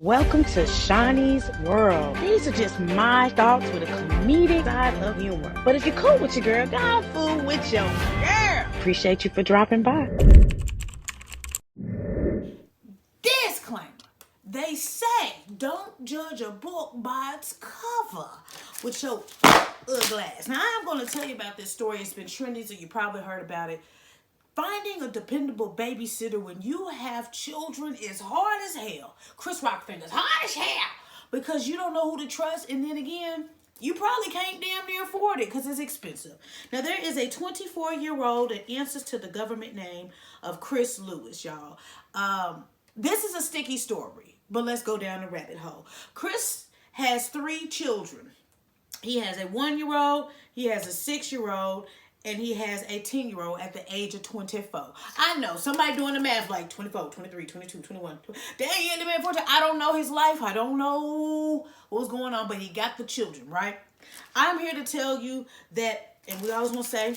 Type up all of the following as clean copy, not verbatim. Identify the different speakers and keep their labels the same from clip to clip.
Speaker 1: Welcome to Shaunie's World. These are just my thoughts with a comedic side of humor. But if you're cool with your girl, go fool with your girl. Appreciate you for dropping by.
Speaker 2: Disclaimer. They say don't judge a book by its cover with your ugly ass. Now, I'm going to tell you about this story. It's been trending, so you probably heard about it. Finding a dependable babysitter when you have children is hard as hell. Chris Rock fingers, hard as hell. Because you don't know who to trust, and then again, you probably can't damn near afford it because it's expensive. Now, there is a 24-year-old that answers to the government name of Chris Lewis, y'all. This is a sticky story, but let's go down the rabbit hole. Chris has 3 children. He has a 1-year-old, he has a 6-year-old, and he has a 10-year-old at the age of 24. I know, somebody doing the math like 24, 23, 22, 21. Dang, he ain't the man 14. I don't know his life. I don't know what's going on, but he got the children, right? I'm here to tell you that, and we always want to say,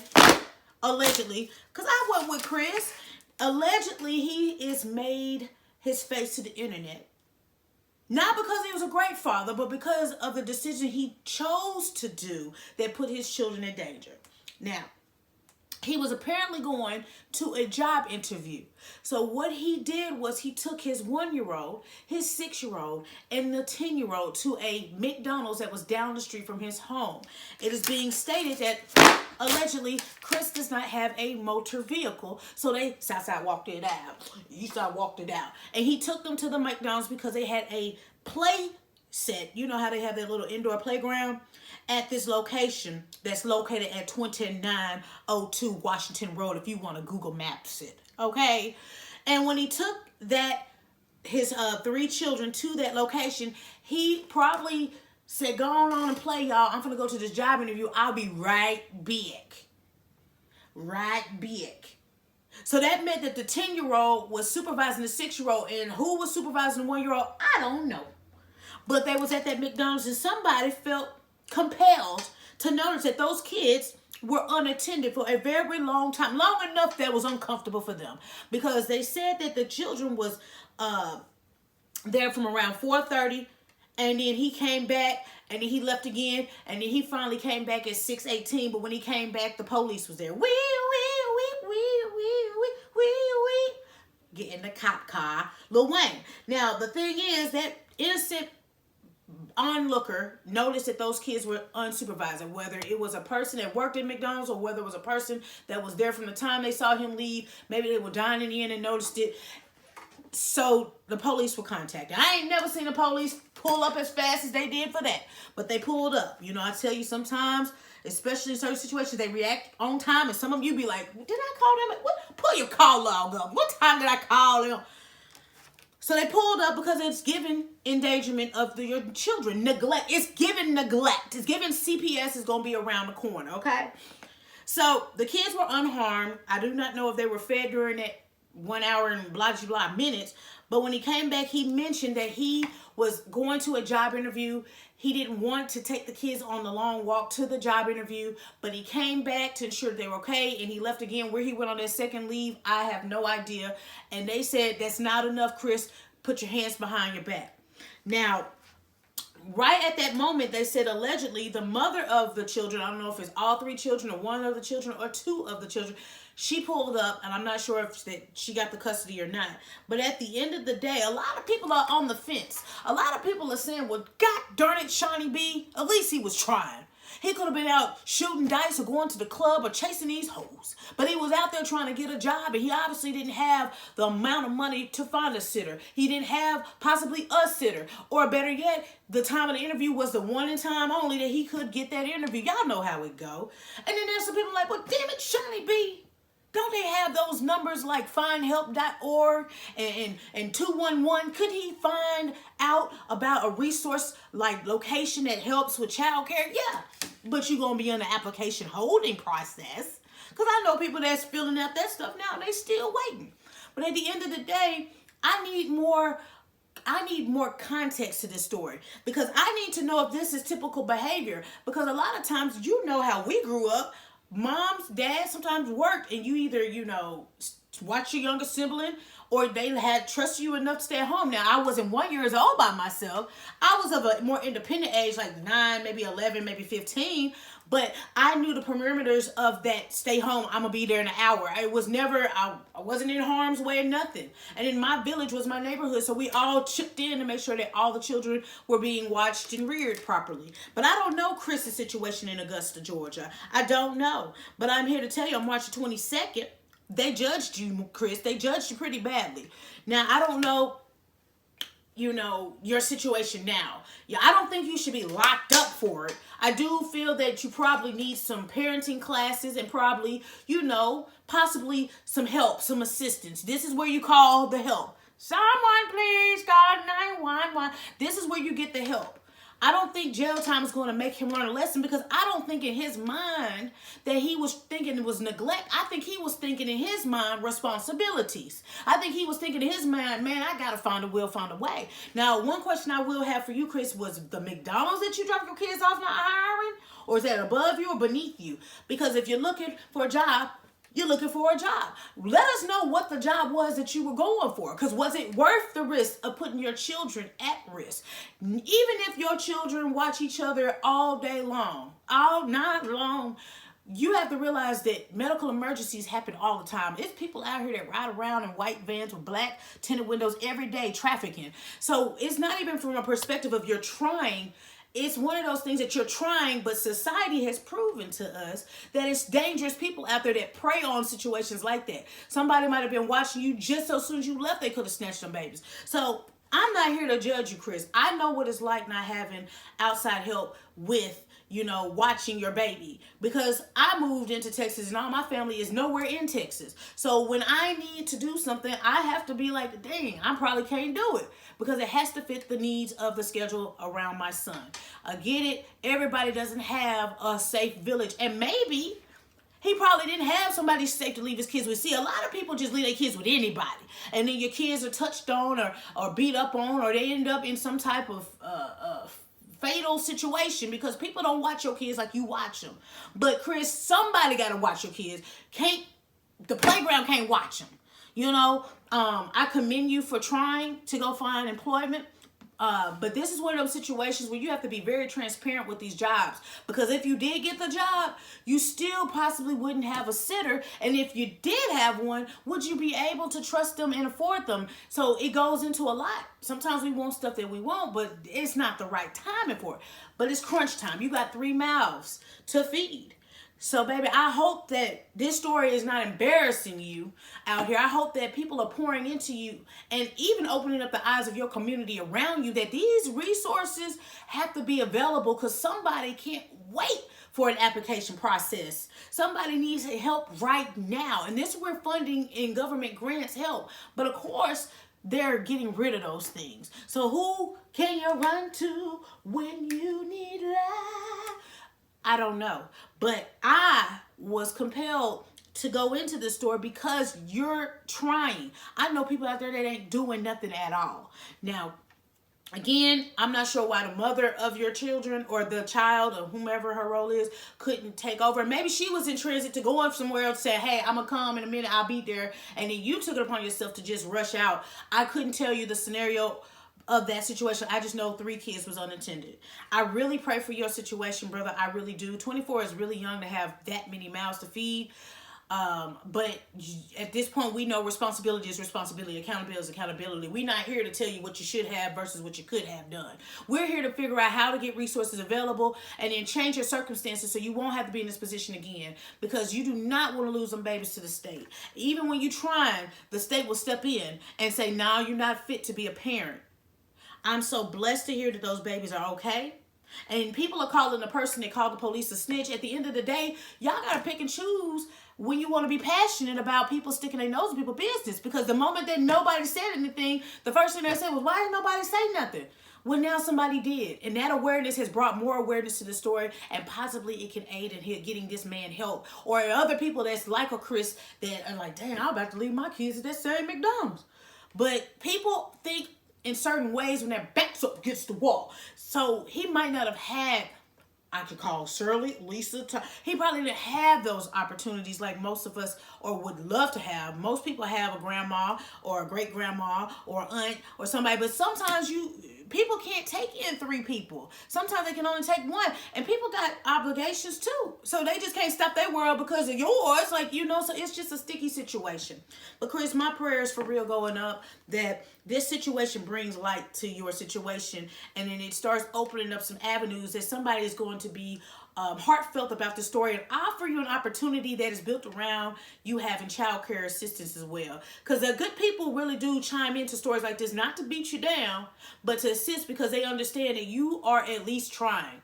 Speaker 2: allegedly, because I went with Chris. Allegedly, he is made his face to the internet. Not because he was a great father, but because of the decision he chose to do that put his children in danger. Now, he was apparently going to a job interview. So what he did was he took his 1-year-old, his 6-year-old, and the 10-year-old to a McDonald's that was down the street from his home. It is being stated that allegedly Chris does not have a motor vehicle. So they Southside walked it out. Eastside walked it out. And he took them to the McDonald's because they had a play set. You know how they have that little indoor playground? At this location that's located at 2902 Washington Road, if you want to Google Maps it, okay? And when he took his 3 children to that location, he probably said, go on and play, y'all. I'm gonna go to this job interview. I'll be right back. Right back. So that meant that the 10-year-old was supervising the 6-year-old, and who was supervising the 1-year-old? I don't know. But they was at that McDonald's, and somebody felt compelled to notice that those kids were unattended for a very long time, long enough that was uncomfortable for them, because they said that the children was there from around 4:30, and then he came back, and then he left again, and then he finally came back at 6:18. But when he came back, the police was there. Wee. Get in the cop car, Lil Wayne. Now the thing is that innocent onlooker noticed that those kids were unsupervised, whether it was a person that worked at McDonald's or whether it was a person that was there from the time they saw him leave. Maybe they were dining in and noticed it. So the police were contacted. I ain't never seen the police pull up as fast as they did for that, but they pulled up. You know, I tell you, sometimes, especially in certain situations, they react on time, and some of you be like, did I call them? What? Pull your call log up. What time did I call them? So they pulled up because it's given endangerment of your children. Neglect. It's given neglect. It's given CPS is going to be around the corner, okay? So the kids were unharmed. I do not know if they were fed during that 1 hour and blah minutes. But when he came back, he mentioned that he was going to a job interview. He didn't want to take the kids on the long walk to the job interview, but he came back to ensure they were okay, and he left again. Where he went on that second leave, I have no idea. And they said, that's not enough, Chris. Put your hands behind your back. Now, right at that moment, they said allegedly the mother of the children, I don't know if it's all 3 children or 1 of the children or 2 of the children, she pulled up, and I'm not sure if she got the custody or not. But at the end of the day, a lot of people are on the fence. A lot of people are saying, well, God darn it, Shaunie B, at least he was trying. He could have been out shooting dice or going to the club or chasing these hoes. But he was out there trying to get a job, and he obviously didn't have the amount of money to find a sitter. He didn't have possibly a sitter. Or better yet, the time of the interview was the one and time only that he could get that interview. Y'all know how it go. And then there's some people like, well, damn it, Shaunie B, don't they have those numbers like findhelp.org and 211? Could he find out about a resource like location that helps with child care? Yeah, but you're going to be in the application holding process. Because I know people that's filling out that stuff now, they still waiting. But at the end of the day, I need more context to this story, because I need to know if this is typical behavior. Because a lot of times, you know how we grew up. Moms, dads sometimes worked, and you either, watch your younger sibling, or they had trusted you enough to stay at home. Now, I wasn't 1 year old by myself. I was of a more independent age, like 9, maybe 11, maybe 15. But I knew the perimeters of that stay home. I'm going to be there in an hour. I wasn't in harm's way or nothing. And in my village was my neighborhood. So we all chipped in to make sure that all the children were being watched and reared properly. But I don't know Chris's situation in Augusta, Georgia. I don't know. But I'm here to tell you on March 22nd, they judged you, Chris. They judged you pretty badly. Now, I don't know, your situation now. Yeah, I don't think you should be locked up for it. I do feel that you probably need some parenting classes and probably, possibly some help, some assistance. This is where you call the help. Someone please call 911. This is where you get the help. I don't think jail time is going to make him learn a lesson, because I don't think in his mind that he was thinking it was neglect. I think he was thinking in his mind responsibilities. I think he was thinking in his mind, man, I got to find a way. Now, one question I will have for you, Chris, was the McDonald's that you drop your kids off not hiring? Or is that above you or beneath you? Because if you're looking for a job, you're looking for a job. Let us know what the job was that you were going for. Because was it worth the risk of putting your children at risk? Even if your children watch each other all day long, all night long, you have to realize that medical emergencies happen all the time. It's people out here that ride around in white vans with black tinted windows every day, trafficking. So it's not even from a perspective of you're trying. It's one of those things that you're trying, but society has proven to us that it's dangerous people out there that prey on situations like that. Somebody might have been watching you just so soon as you left, they could have snatched them babies. So I'm not here to judge you, Chris. I know what it's like not having outside help with, watching your baby, because I moved into Texas and all my family is nowhere in Texas. So when I need to do something, I have to be like, dang, I probably can't do it, because it has to fit the needs of the schedule around my son. I get it. Everybody doesn't have a safe village, and maybe he probably didn't have somebody safe to leave his kids with. See, a lot of people just leave their kids with anybody. And then your kids are touched on or beat up on, or they end up in some type of fatal situation because people don't watch your kids like you watch them. But Chris, somebody got to watch your kids. The playground can't watch them. I commend you for trying to go find employment. But this is one of those situations where you have to be very transparent with these jobs, because if you did get the job, you still possibly wouldn't have a sitter. And if you did have one, would you be able to trust them and afford them? So it goes into a lot. Sometimes we want stuff that we want, but it's not the right timing for it. But it's crunch time. You got 3 mouths to feed. So, baby, I hope that this story is not embarrassing you out here. I hope that people are pouring into you and even opening up the eyes of your community around you, that these resources have to be available, because somebody can't wait for an application process. Somebody needs help right now. And this is where funding and government grants help. But, of course, they're getting rid of those things. So who can you run to when you need love? I don't know, but I was compelled to go into this store because you're trying. I know people out there that ain't doing nothing at all. Now, again, I'm not sure why the mother of your children or the child or whomever her role is couldn't take over. Maybe she was in transit to go up somewhere else, say, hey, I'm going to come in a minute, I'll be there. And then you took it upon yourself to just rush out. I couldn't tell you the scenario of that situation. I just know 3 kids was unattended. I really pray for your situation, brother. I really do. 24 is really young to have that many mouths to feed. But at this point, we know responsibility is responsibility. Accountability is accountability. We're not here to tell you what you should have versus what you could have done. We're here to figure out how to get resources available and then change your circumstances so you won't have to be in this position again, because you do not want to lose them babies to the state. Even when you're trying, the state will step in and say, no, you're not fit to be a parent. I'm so blessed to hear that those babies are okay. And people are calling the person that called the police a snitch. At the end of the day, y'all got to pick and choose when you want to be passionate about people sticking their nose in people's business. Because the moment that nobody said anything, the first thing they said was, why didn't nobody say nothing? Well, now somebody did. And that awareness has brought more awareness to the story, and possibly it can aid in getting this man help. Or other people that's like a Chris that are like, dang, I'm about to leave my kids at that same McDonald's. But people think in certain ways when their backs up against the wall. So he might not have had I could call Shirley, Lisa. He probably didn't have those opportunities like most of us or would love to have. Most people have a grandma or a great grandma or aunt or somebody, but sometimes people can't take in 3 people. Sometimes they can only take 1, and people got obligations too. So they just can't stop their world because of yours, like, you know. So it's just a sticky situation. But Chris, my prayers for real going up that this situation brings light to your situation, and then it starts opening up some avenues that somebody is going to be heartfelt about the story and offer you an opportunity that is built around you having child care assistance as well. Because the good people really do chime into stories like this, not to beat you down, but to assist because they understand that you are at least trying.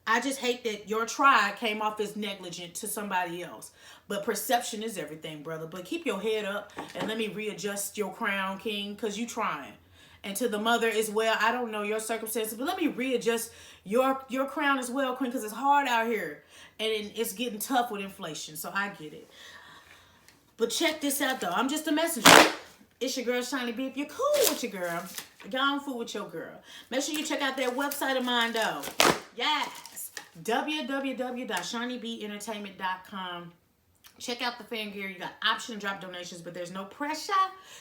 Speaker 2: I just hate that your try came off as negligent to somebody else. But perception is everything, brother. But keep your head up and let me readjust your crown, King, because you trying. And to the mother as well, I don't know your circumstances, but let me readjust your crown as well, Queen, because it's hard out here. And it's getting tough with inflation, so I get it. But check this out, though. I'm just a messenger. It's your girl, Shaunie B. If you're cool with your girl, go on food with your girl. Make sure you check out that website of mine, though. Yes. www.shauniebeentertainment.com. Check out the fan gear. You got option to drop donations, but there's no pressure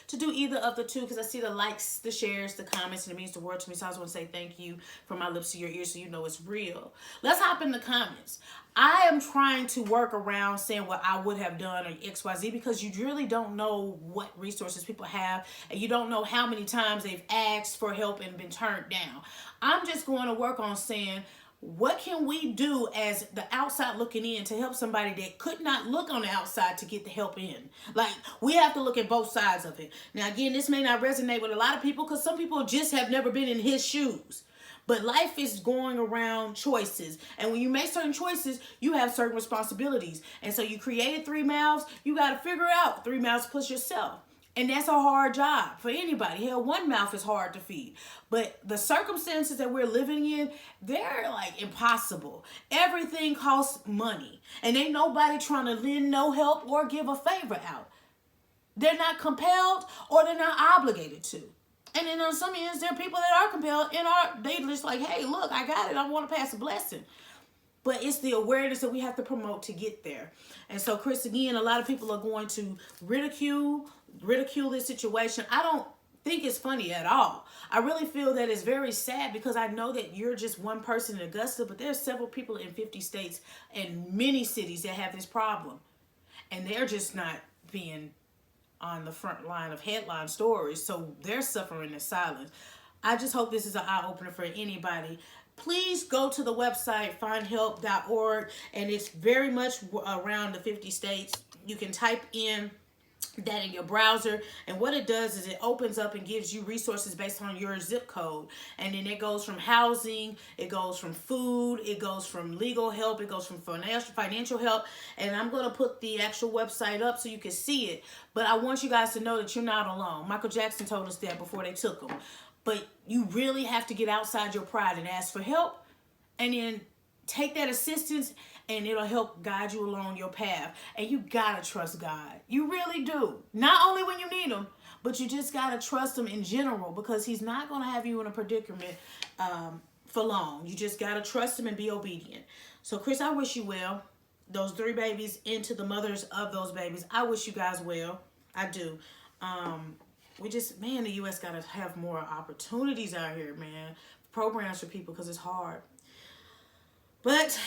Speaker 2: to do either of the two because I see the likes, the shares, the comments, and it means the world to me. So I just want to say thank you from my lips to your ears so you know it's real. Let's hop in the comments. I am trying to work around saying what I would have done or XYZ because you really don't know what resources people have and you don't know how many times they've asked for help and been turned down. I'm just going to work on saying, what can we do as the outside looking in to help somebody that could not look on the outside to get the help in? Like, we have to look at both sides of it. Now, again, this may not resonate with a lot of people because some people just have never been in his shoes. But life is going around choices. And when you make certain choices, you have certain responsibilities. And so you created 3 mouths. You got to figure out 3 mouths plus yourself. And that's a hard job for anybody. Hell, 1 mouth is hard to feed. But the circumstances that we're living in, they're like impossible. Everything costs money. And ain't nobody trying to lend no help or give a favor out. They're not compelled or they're not obligated to. And then on some ends, there are people that are compelled and they just like, hey, look, I got it. I want to pass a blessing. But it's the awareness that we have to promote to get there. And so, Chris, again, a lot of people are going to ridicule this situation. I don't think it's funny at all. I really feel that it's very sad because I know that you're just one person in Augusta, but there's several people in 50 states and many cities that have this problem. And they're just not being on the front line of headline stories, so they're suffering in silence. I just hope this is an eye-opener for anybody. Please go to the website, findhelp.org, and it's very much around the 50 states. You can type in that in your browser, and what it does is it opens up and gives you resources based on your zip code, and then it goes from housing, it goes from food, it goes from legal help, it goes from financial help, and I'm going to put the actual website up so you can see it. But I want you guys to know that you're not alone. Michael Jackson told us that before they took him. But you really have to get outside your pride and ask for help, and then take that assistance, and it'll help guide you along your path. And you gotta trust God. You really do. Not only when you need him, but you just gotta trust him in general because he's not gonna have you in a predicament for long. You just gotta trust him and be obedient. So, Chris, I wish you well. Those 3 babies and to the mothers of those babies, I wish you guys well. I do. We just, man, the U.S. gotta have more opportunities out here, man. Programs for people because it's hard. But,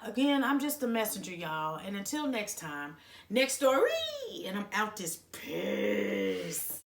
Speaker 2: again, I'm just a messenger, y'all. And until next time, next story. And I'm out this piss.